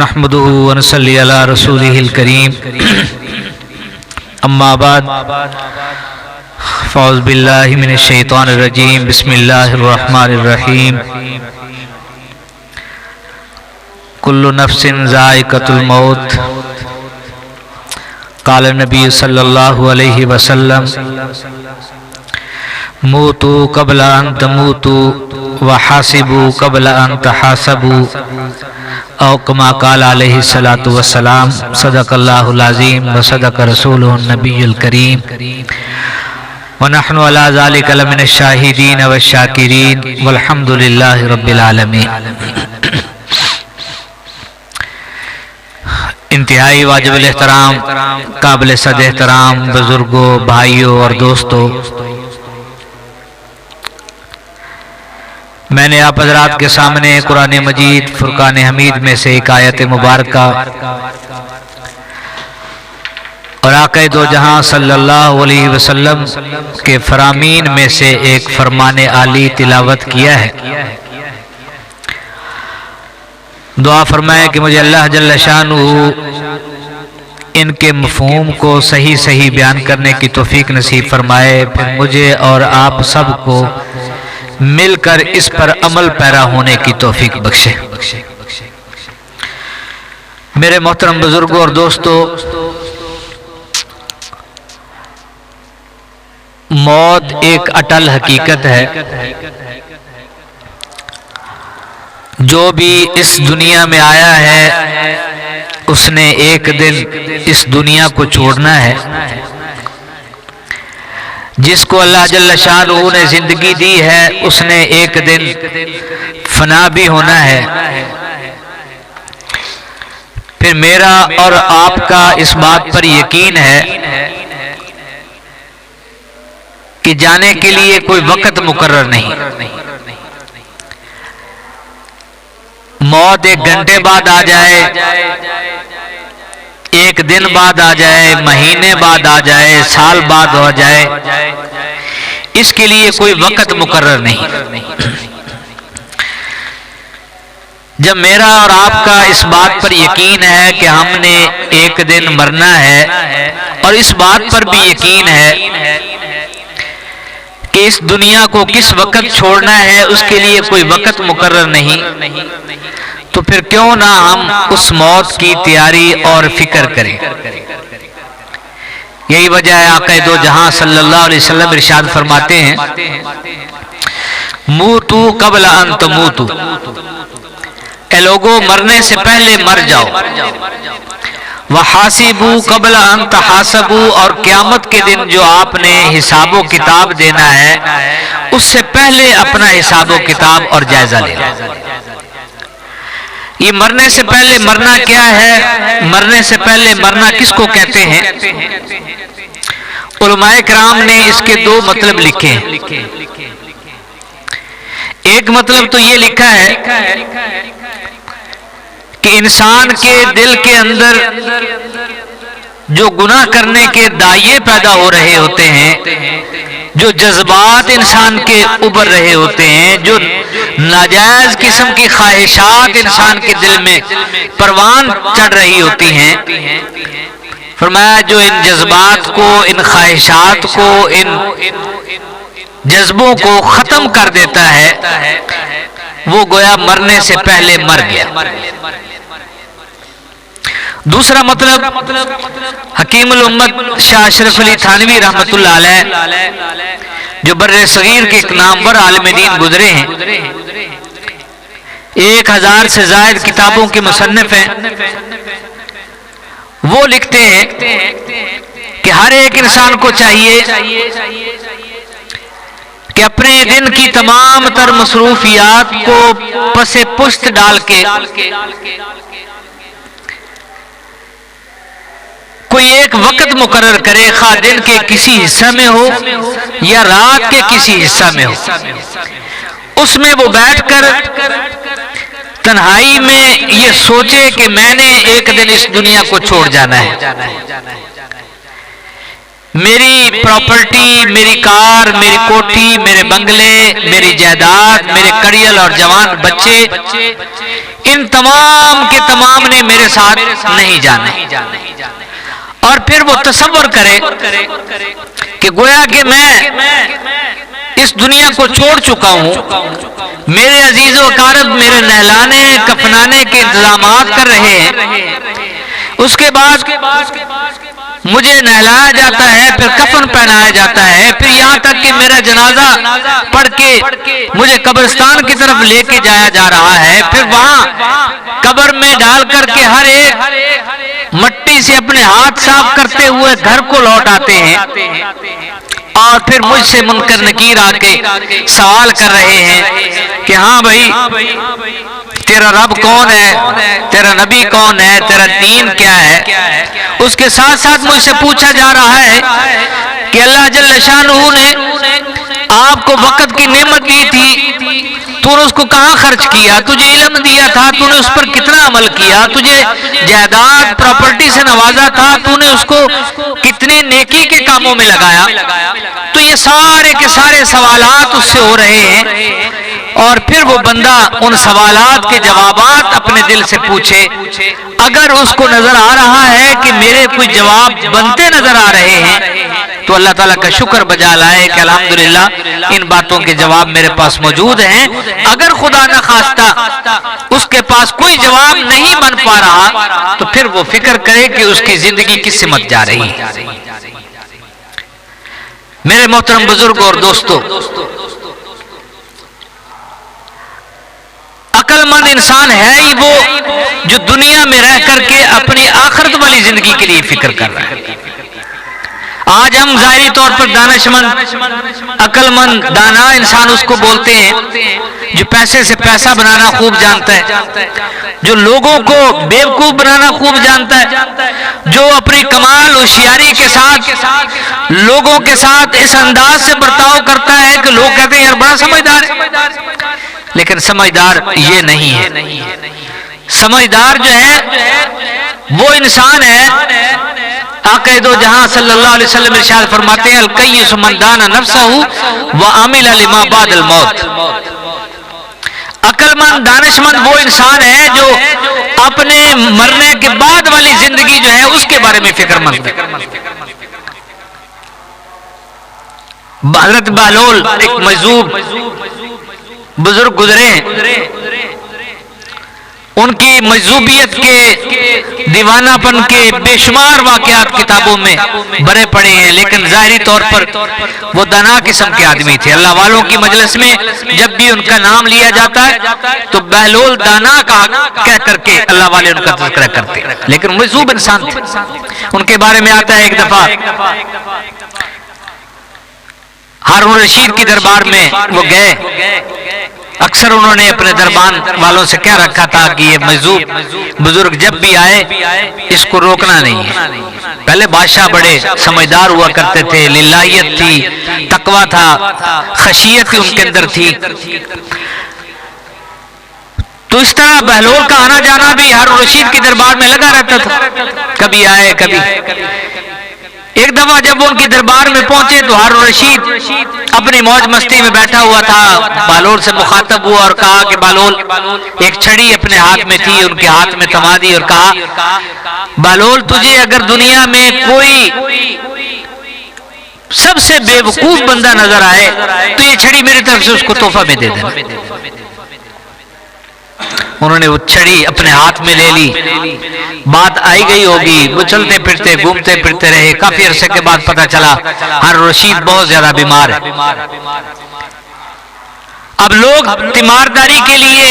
نحمده ونصلي على رسوله الكريم اما بعد فاعوذ بالله من الشيطان الرجيم بسم الله الرحمن الرحيم كل نفس ذائقة الموت قال النبي صلى الله عليه وسلم موتوا قبل ان تموتوا وحاسبوا قبل ان تحاسبوا او کما قال علیہ الصلوۃ والسلام صدق اللہ العظیم وصدق رسولہ النبی الکریم ونحن علی ذلک لمن الشاہدین والشاکرین والحمد للہ رب العالمین۔ انتہائی واجب الاحترام، قابل صد احترام بزرگوں، بھائیوں اور دوستوں، میں نے آپ حضرات کے سامنے قرآن مجید فرقان حمید میں سے ایک آیت مبارکہ اور آقا دو جہاں صلی اللہ علیہ وسلم کے فرامین میں سے ایک فرمان عالی تلاوت کیا ہے۔ دعا فرمائے کہ مجھے اللہ جل شانہ ان کے مفہوم کو صحیح بیان کرنے کی توفیق نصیب فرمائے، پھر مجھے اور آپ سب کو مل کر اس پر عمل پیرا ہونے کی توفیق بخشے۔ میرے محترم بزرگوں اور دوستوں، موت ایک اٹل حقیقت ہے۔ جو بھی اس دنیا میں آیا ہے اس نے ایک دن اس دنیا کو چھوڑنا ہے۔ جس کو اللہ جل شانہ نے زندگی دی ہے اس نے ایک دن فنا بھی ہونا ہے۔ پھر میرا اور آپ کا اس بات پر یقین ہے کہ جانے کے لیے کوئی وقت مقرر نہیں۔ موت ایک گھنٹے بعد آ جائے، ایک دن بعد آ جائے، مہینے بعد آ جائے، سال بعد ہو جائے، اس کے لیے کوئی وقت مقرر نہیں۔ جب میرا اور آپ کا اس بات پر یقین ہے کہ ہم نے ایک دن مرنا ہے، اور اس بات پر بھی یقین ہے کہ اس دنیا کو کس وقت چھوڑنا ہے، اس کے لیے کوئی وقت مقرر نہیں، تو پھر کیوں نہ ہم اس موت کی تیاری اور فکر کریں۔ یہی وجہ ہے آقا دو جہاں صلی اللہ علیہ وسلم ارشاد فرماتے ہیں موتو قبل ان تموتو، اے لوگوں مرنے سے پہلے مر جاؤ، وحاسبوا قبل ان تحاسبوا، اور قیامت کے دن جو آپ نے حساب و کتاب دینا ہے اس سے پہلے اپنا حساب و کتاب اور جائزہ لینا۔ یہ مرنے سے پہلے مرنا کیا ہے؟ مرنے سے پہلے مرنا کس کو کہتے ہیں؟ علماء کرام نے اس کے دو مطلب لکھے ہیں۔ ایک مطلب تو یہ لکھا ہے کہ انسان کے دل کے اندر جو گناہ کرنے کے دائیں پیدا ہو رہے ہوتے ہیں، جو جذبات انسان کے ابھر رہے ہوتے ہیں، جو ناجائز قسم کی خواہشات انسان کے دل میں پروان چڑھ رہی ہوتی ہیں، فرمایا جو ان جذبات کو، ان خواہشات کو، ان جذبوں کو ختم کر دیتا ہے وہ گویا مرنے سے پہلے مر گیا۔ دوسرا مطلب حکیم الامت شاہ اشرف علی تھانوی رحمۃ اللہ علیہ جو بر صغیر کے ایک نامور عالم دین گزرے ہیں، 1000 سے زائد کتابوں کے مصنف ہیں، وہ لکھتے ہیں کہ ہر ایک انسان کو چاہیے کہ اپنے دن کی تمام تر مصروفیات کو پس پشت ڈال کے کوئی ایک وقت مقرر کرے، خواہ دن کے کسی حصہ میں ہو یا رات کے کسی حصہ میں ہو، اس میں وہ بیٹھ کر تنہائی میں یہ سوچے کہ میں نے ایک دن اس دنیا کو چھوڑ جانا ہے۔ میری پراپرٹی، میری کار، میری کوٹھی، میرے بنگلے، میری جائیداد، میرے کڑیل اور جوان بچے، ان تمام کے تمام نے میرے ساتھ نہیں جانا. اور پھر وہ تصور کرے کہ گویا کہ میں اس دنیا کو چھوڑ چکا ہوں، میرے عزیز و اقارب میرے نہلانے کفنانے کے انتظامات کر رہے ہیں، اس کے بعد مجھے نہلایا جاتا ہے، پھر کفن پہنایا جاتا ہے، پھر یہاں تک کہ میرا جنازہ پڑھ کے مجھے قبرستان کی طرف لے کے جایا جا رہا ہے، پھر وہاں قبر میں ڈال کر کے ہر ایک مٹی سے اپنے ہاتھ صاف کرتے ہوئے گھر کو لوٹ آتے ہیں، اور پھر مجھ سے منکر نکیر آ کے سوال کر رہے ہیں کہ ہاں بھائی تیرا رب کون ہے، تیرا نبی کون ہے، تیرا دین کیا ہے. اس کے ساتھ ساتھ مجھ سے پوچھا جا رہا ہے کہ اللہ جل شانہ نے آپ کو وقت کی نعمت دی تھی، تو نے اس کو کہاں خرچ کیا، تجھے علم دیا تھا تو نے اس پر کتنا عمل کیا، تجھے جائیداد پراپرٹی سے نوازا تھا تو نے اس کو کتنے نیکی کے کاموں میں لگایا. تو یہ سارے کے سارے سوالات اس سے ہو رہے ہیں، اور پھر وہ بندہ ان سوالات کے جوابات اپنے دل سے پوچھے. اگر اس کو نظر آ رہا ہے کہ میرے کوئی جواب بنتے نظر آ رہے ہیں تو اللہ تعالیٰ کا شکر بجا لائے کہ الحمدللہ ان باتوں کے جواب میرے پاس موجود ہیں. اگر خدا نہ خواستہ اس کے پاس کوئی جواب نہیں بن پا رہا تو پھر وہ فکر کرے کہ اس کی زندگی کس سمت جا رہی ہے. میرے محترم بزرگ اور دوستو، عقل مند انسان ہے ہی وہ جو دنیا میں رہ کر کے اپنی آخرت والی زندگی کے لیے فکر کر رہا ہے. آج ہم ظاہری طور پر دانشمند عقل مند دانا انسان اس کو بولتے ہیں جو پیسے سے پیسہ بنانا خوب جانتا ہے، جو لوگوں کو بیوقوف بنانا خوب جانتا ہے، جو اپنی کمال ہوشیاری کے ساتھ لوگوں کے ساتھ اس انداز سے برتاؤ کرتا ہے کہ لوگ کہتے ہیں یار بڑا سمجھدار ہے. لیکن سمجھدار یہ نہیں ہے. سمجھدار جو ہے وہ انسان ہے، آقا دو جہاں صلی اللہ علیہ وسلم ارشاد فرماتے ہیں الکیس من دان نفسہ وعمل لما بعد الموت. عقل مند دانش مند وہ انسان ہے جو اپنے مرنے کے بعد والی زندگی جو ہے اس کے بارے میں فکر مند ہے. حضرت بہلول ایک مجذوب بزرگ گزرے، ان کی مجذوبیت کے دیوانہ پن کے بے شمار واقعات کتابوں میں بھرے پڑے ہیں، لیکن ظاہری طور پر وہ دانا قسم کے آدمی تھے. اللہ والوں کی مجلس میں جب بھی ان کا نام لیا جاتا ہے تو بہلول دانا کہہ کر کے اللہ والے ان کا تذکرہ کرتے ہیں، لیکن مجذوب انسان تھے. ان کے بارے میں آتا ہے ایک دفعہ ہارون رشید کی دربار میں وہ گئے. اکثر انہوں نے اپنے دربان والوں سے کہہ رکھا تھا کہ یہ مجذوب بزرگ جب بھی آئے اس کو روکنا نہیں ہے. پہلے بادشاہ بڑے سمجھدار ہوا کرتے تھے، للہیت تھی، تقوی تھا، خشیت ان کے اندر تھی. تو اس طرح بہلول کا آنا جانا بھی ہارون رشید کی دربار میں لگا رہتا تھا، کبھی آئے کبھی. ایک دفعہ جب وہ ان کی دربار میں پہنچے تو ہارون رشید اپنی موج مستی میں بیٹھا ہوا تھا، بہلول سے مخاطب ہوا اور کہا کہ بہلول، ایک چھڑی اپنے ہاتھ میں تھی، ان کے ہاتھ میں تھما دی اور کہا بہلول تجھے اگر دنیا میں کوئی سب سے بے وقوف بندہ نظر آئے تو یہ چھڑی میری طرف سے اس کو تحفہ میں دے دینا. انہوں نے وہ چھڑی اپنے ہاتھ میں لے لی. بات آئی گئی ہوگی، وہ چلتے پھرتے گھومتے پھرتے رہے. کافی عرصے کے بعد پتہ چلا ہارون رشید بہت زیادہ بیمار ہے. اب لوگ تیمارداری کے لیے،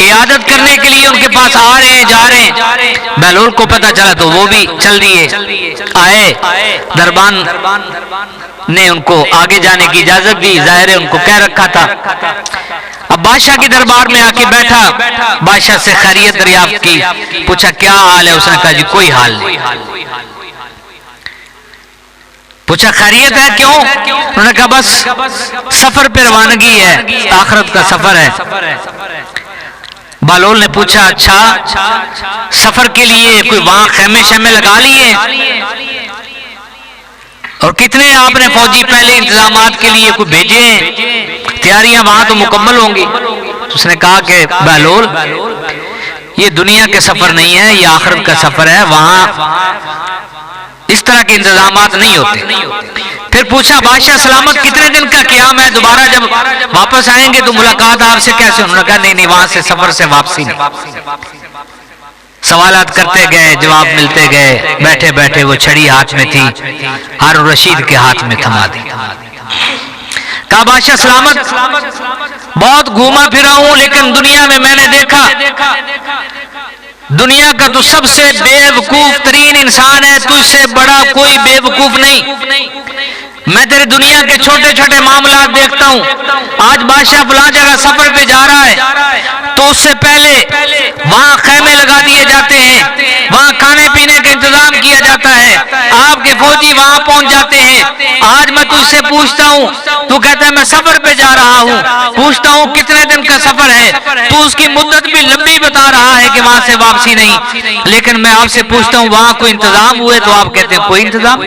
عیادت کرنے کے لیے ان کے پاس آ رہے ہیں جا رہے ہیں. بہلول کو پتہ چلا تو وہ بھی چل دیے آئے. دربان نے ان کو آگے جانے کی اجازت دی، ظاہر ہے ان کو کہہ رکھا تھا. اب بادشاہ کی دربار میں آ کے بیٹھا، بادشاہ سے خیریت دریافت کی، پوچھا کیا حال ہے؟ اس نے کہا جی کوئی حال نہیں. پوچھا خیریت ہے کیوں؟ انہوں نے کہا بس سفر پہ روانگی ہے، آخرت کا سفر ہے. بہلول نے پوچھا اچھا سفر کے لیے کوئی وہاں خیمے شیمے لگا لیے اور کتنے آپ نے فوجی پہلے انتظامات کے لیے کوئی بھیجے ہیں؟ تیاریاں وہاں تو مکمل ہوں گی. اس نے کہا کہ بہلول یہ دنیا کے سفر نہیں ہے، یہ آخرت کا سفر ہے، وہاں اس طرح کے انتظامات نہیں ہوتے۔ پھر پوچھا بادشاہ سلامت کتنے دن کا قیام ہے، دوبارہ جب واپس آئیں گے تو ملاقات آپ سے کیسے؟ انہوں نے کہا نہیں وہاں سے سفر سے واپسی نہیں۔ سوالات کرتے گئے، جواب ملتے گئے، بیٹھے بیٹھے وہ چھڑی ہاتھ میں تھی، ہارون الرشید کے ہاتھ میں تھما دی۔ کہا بادشاہ سلامت بہت گھوما پھرا ہوں، لیکن دنیا میں نے دیکھا دنیا کا تو سب سے بے وقوف ترین انسان ہے، تو اس سے بڑا کوئی بے وقوف نہیں۔ میں تیرے دنیا کے چھوٹے چھوٹے معاملات دیکھتا ہوں، آج بادشاہ فلاں جگہ سفر پہ جا رہا ہے تو اس سے پہلے وہاں خیمے لگا دیے جاتے ہیں، وہاں کھانے پینے کا انتظام کیا جاتا ہے، آپ کے فوجی وہاں پہنچ جاتے ہیں۔ آج میں تجھ سے پوچھتا ہوں، تو کہتا ہے میں سفر پہ جا رہا ہوں، پوچھتا ہوں کتنے دن کا سفر ہے، تو اس کی مدت بھی لمبی بتا رہا ہے کہ وہاں سے واپسی نہیں، لیکن میں آپ سے پوچھتا ہوں وہاں کوئی انتظام ہوئے تو آپ کہتے ہیں کوئی انتظام۔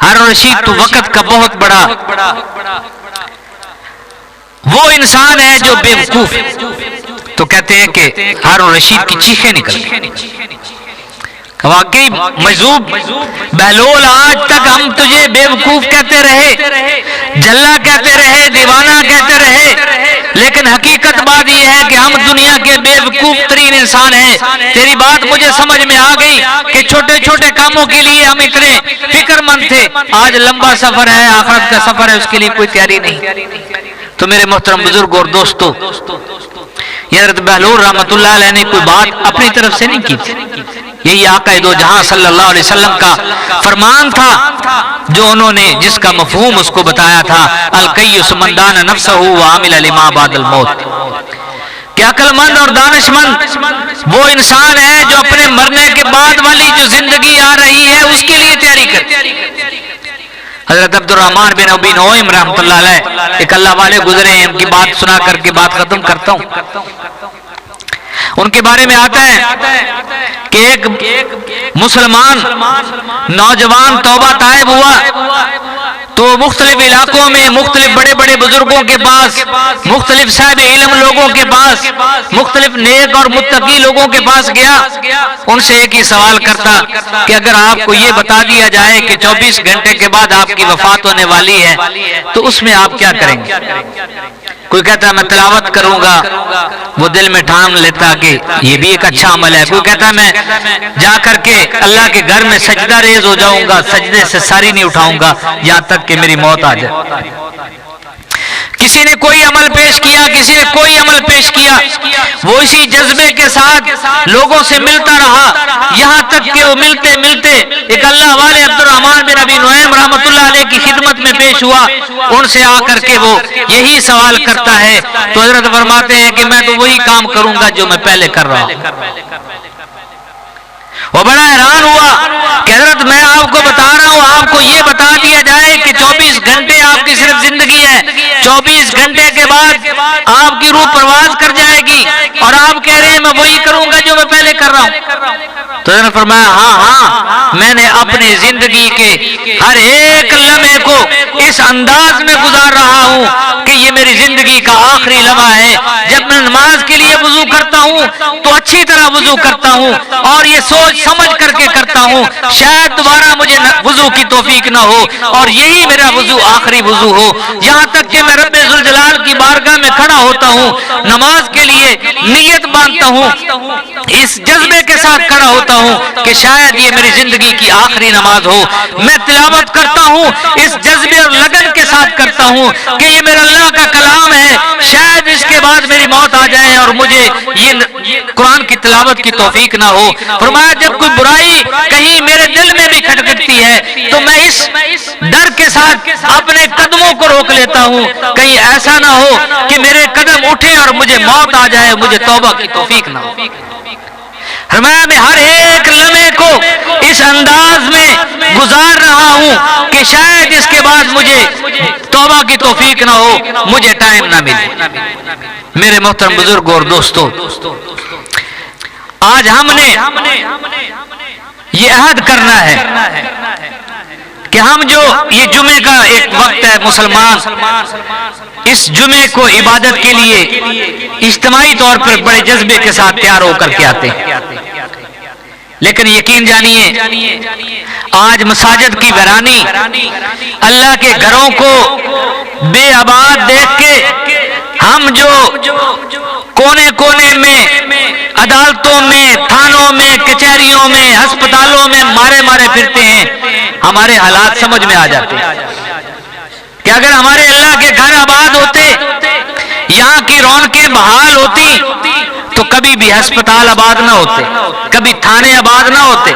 ہارون الرشید تو وقت کا بہت بڑا وہ انسان ہے جو بے وقوف، تو کہتے ہیں کہ ہارون الرشید کی چیخیں نکل گئی۔ واقعی مجذوب بہلول، آج تک ہم تجھے بے وقوف کہتے رہے، جھلا کہتے رہے، دیوانہ کہتے رہے، لیکن حقیقت بات یہ ہے کہ ہم دنیا کے بے وقوف ترین انسان ہیں۔ تیری بات مجھے سمجھ میں آ گئی کہ چھوٹے چھوٹے کاموں کے لیے ہم اتنے فکر مند تھے، آج لمبا سفر ہے، آخرت کا سفر ہے، اس کے لیے کوئی تیاری نہیں۔ تو میرے محترم بزرگ اور دوستو، یہ حضرت بہلول رحمت اللہ علیہ نے کوئی بات اپنی طرف سے نہیں کی تھی، یہی آقا دو جہاں صلی اللہ علیہ وسلم کا فرمان تھا جو انہوں نے جس کا مفہوم اس کو بتایا تھا، الکیس من دان نفسہ وعمل لما بعد الموت، کہ عقل مند اور دانش مند وہ انسان ہے جو اپنے مرنے کے بعد والی جو زندگی آ رہی ہے اس کے لیے تیاری کرتے۔ حضرت عبد الرحمن بن ابی نعیم رحمۃ اللہ علیہ ایک اللہ والے گزرے ہیں، ان کی بات سنا کر کے بات ختم کرتا ہوں۔ ان کے بارے میں آتا ہے کہ ایک مسلمان نوجوان توبہ طائب ہوا تو مختلف علاقوں میں مختلف بڑے بڑے بزرگوں کے پاس، مختلف صاحب علم لوگوں کے پاس، مختلف نیک اور متقی لوگوں کے پاس گیا، ان سے ایک ہی سوال کرتا کہ اگر آپ کو یہ بتا دیا جائے کہ 24 گھنٹے کے بعد آپ کی وفات ہونے والی ہے تو اس میں آپ کیا کریں گے؟ کوئی کہتا ہے میں تلاوت کروں گا، وہ دل میں ٹھان لیتا کہ یہ بھی ایک اچھا عمل ہے۔ کوئی کہتا ہے میں جا کر کے اللہ کے گھر میں سجدہ ریز ہو جاؤں گا، سجدے سے ساری نہیں اٹھاؤں گا یہاں تک کہ میری موت آ جائے۔ کسی نے کوئی عمل پیش کیا، کسی نے کوئی عمل پیش کیا، وہ اسی جذبے کے ساتھ لوگوں سے ملتا رہا، یہاں تک کہ وہ ملتے ملتے ایک اللہ والے عبد الرحمن بن ابی نعیم رحمۃ اللہ علیہ کی خدمت میں پیش ہوا۔ ان سے آ کر کے وہ یہی سوال کرتا ہے تو حضرت فرماتے ہیں کہ میں تو وہی کام کروں گا جو میں پہلے کر رہا ہوں۔ وہ بڑا حیران ہوا کہ حضرت میں آپ کو بتا رہا ہوں، آپ کو یہ بتا دیا جائے کہ 24 گھنٹے آپ کی صرف زندگی ہے، 24 گھنٹے کے بعد آپ کی روح پرواز کر جائے گی، اور آپ کہہ رہے ہیں میں وہی کروں گا جو میں پہلے کر رہا ہوں۔ تو حضرت فرمایا ہاں میں نے اپنی زندگی کے ہر ایک لمحے کو اس انداز میں گزار رہا ہوں کہ یہ میری زندگی کا آخری لمحہ ہے۔ جب میں نماز کے لیے وضو کرتا ہوں تو اچھی طرح وضو کرتا ہوں اور یہ سوچ سمجھ کر کے کرتا ہوں شاید دوبارہ مجھے وضو کی توفیق نہ ہو اور یہی میرا وضو آخری وضو ہو، یہاں تک کہ میں رب ذوالجلال کی بارگاہ میں کھڑا ہوتا ہوں، نماز کے لیے نیت باندھتا ہوں، اس جذبے کے ساتھ کھڑا ہوتا ہوں کہ شاید یہ میری زندگی کی آخری نماز ہو۔ میں تلاوت کرتا ہوں اس جذبے اور لگن کے ساتھ کرتا ہوں کہ یہ میرا اللہ کا کلام ہے، شاید اس کے بعد میری موت آ جائے اور مجھے یہ قرآن کی تلاوت کی توفیق نہ ہو۔ فرمایا جب کوئی برائی کہیں میرے دل میں بھی کھٹکھٹتی ہے تو میں اس ڈر کے ساتھ اپنے قدموں کو روک لیتا ہوں کہیں ایسا نہ ہو کہ میرے قدم اٹھے اور مجھے موت آ جائے، مجھے توبہ کی توفیق نہ ہو۔ فرمایا میں ہر ایک لمحے کو اس انداز میں گزار رہا ہوں کہ شاید اس کے بعد مجھے توبہ کی توفیق نہ ہو، مجھے ٹائم نہ ملے۔ میرے محترم بزرگ اور دوستو، آج ہم نے یہ عہد کرنا ہے کہ ہم جو یہ جمعے کا ایک وقت ہے، مسلمان اس جمعے کو عبادت کے لیے اجتماعی طور پر بڑے جذبے کے ساتھ تیار ہو کر کے آتے ہیں، لیکن یقین جانیے آج مساجد کی ویرانی، اللہ کے گھروں کو بے آباد دیکھ کے ہم جو کونے کونے میں، عدالتوں میں، تھانوں میں، کچہریوں میں، ہسپتالوں میں مارے مارے پھرتے ہیں، ہمارے حالات سمجھ میں آ جاتے ہیں کہ اگر ہمارے اللہ کے گھر آباد ہوتے، یہاں کی رونقیں بحال ہوتی، تو کبھی بھی ہسپتال آباد نہ ہوتے، کبھی تھانے آباد نہ ہوتے،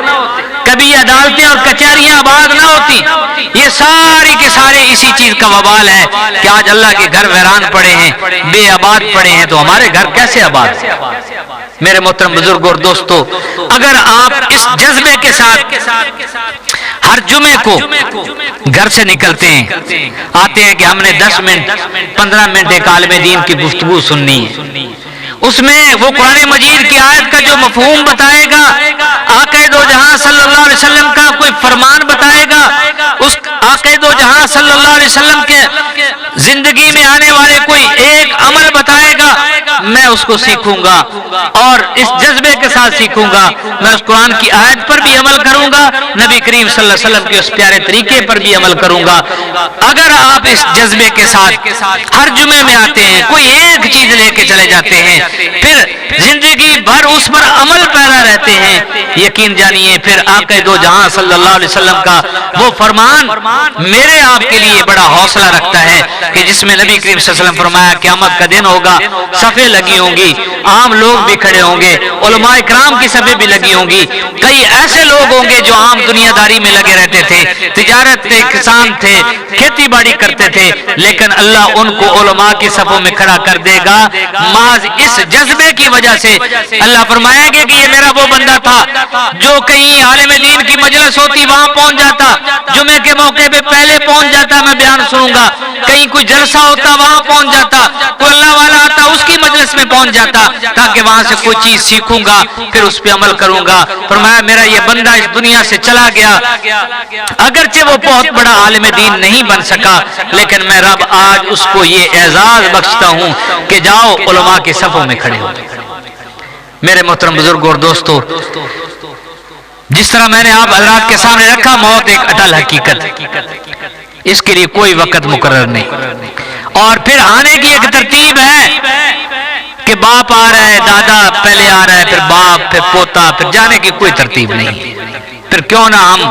کبھی عدالتیں اور کچہریاں آباد نہ ہوتی۔ یہ ساری کے سارے اسی چیز کا وبال ہے کہ آج اللہ کے گھر ویران پڑے ہیں، بے آباد پڑے ہیں، تو ہمارے گھر کیسے آباد؟ میرے محترم بزرگ اور دوستو، اگر آپ اس جذبے کے ساتھ ہر جمعے کو گھر سے نکلتے ہیں، آتے ہیں کہ ہم نے 10 منٹ 15 منٹ ایک عالم دین کی گفتگو سننی ہے، اس میں وہ قرآن مجید کی آیت کا جو مفہوم بتائے گا، آقا دو جہاں صلی اللہ علیہ وسلم کا کوئی فرمان بتائے گا، اس آقا دو جہاں صلی اللہ علیہ وسلم کے زندگی میں آنے والے کوئی ایک عمل بتائے گا، میں اس کو سیکھوں گا اور اس جذبے کے ساتھ سیکھوں گا، میں اس قرآن کی آیت پر بھی عمل کروں گا، نبی کریم صلی اللہ علیہ وسلم کے اس پیارے طریقے پر بھی عمل کروں گا۔ اگر آپ اس جذبے کے ساتھ ہر جمعے میں آتے ہیں، کوئی ایک چیز لے کے چلے جاتے ہیں، پھر زندگی بھر اس پر عمل پیرا رہتے ہیں، یقین جانیے پھر آقا دو جہاں صلی اللہ علیہ وسلم کا وہ فرمان میرے آپ کے لیے بڑا حوصلہ رکھتا ہے کہ جس میں نبی کریم صلی اللہ علیہ وسلم فرمایا قیامت کا دن ہوگا، صفیں لگی ہوں گی، عام لوگ بھی کھڑے ہوں گے، علماء کرام کی صفیں بھی لگی ہوں گی، کئی ایسے لوگ ہوں گے جو عام دنیا داری میں لگے رہتے تھے، تجارت تھے، کسان تھے، کھیتی باڑی کرتے تھے، لیکن اللہ ان کو علماء کی صفوں میں کھڑا کر دے گا محض اس جذبے کی وجہ سے۔ اللہ فرمائیں گے کہ یہ میرا وہ بندہ تھا جو کہیں عالم دین کی مجلس ہوتی وہاں پہنچ جاتا، جمعے کے موقع پہ پہلے پہنچ جاتا، میں بیان سنوں گا، کہیں کوئی جلسہ ہوتا وہاں پہنچ جاتا، کوئی اللہ والا آتا اس کی مجلس میں پہنچ جاتا تاکہ وہاں سے کوئی چیز سیکھوں گا پھر اس پہ عمل کروں گا۔ فرمایا میرا یہ بندہ اس دنیا سے چلا گیا، اگرچہ وہ بہت بڑا عالم دین نہیں بن سکا، لیکن میں رب آج اس کو یہ اعزاز بخشتا ہوں کہ جاؤ علماء کے صفوں میں کھڑے ہو۔ میرے محترم بزرگ اور دوستو، جس طرح میں نے آپ حضرات کے سامنے رکھا، موت ایک اٹل حقیقت ہے، اس کے لیے کوئی وقت مقرر نہیں، اور پھر آنے کی ایک ترتیب ہے کہ باپ آ رہا ہے، دادا پہلے آ رہا ہے، پھر باپ، پھر پوتا، پھر جانے کی کوئی ترتیب نہیں۔ پھر کیوں نہ ہم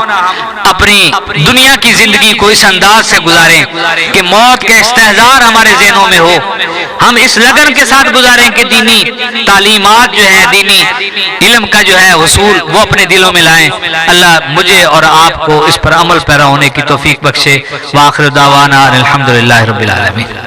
اپنی دنیا کی زندگی کو اس انداز سے گزاریں کہ موت کا استحضار ہمارے ذہنوں میں ہو، ہم اس لگن کے ساتھ گزاریں کہ دینی تعلیمات جو ہیں، دینی علم کا جو ہے حصول وہ اپنے دلوں میں لائیں۔ اللہ مجھے اور آپ کو اس پر عمل پیرا ہونے کی توفیق بخشے۔ وآخر دعوانا الحمدللہ رب العالمین۔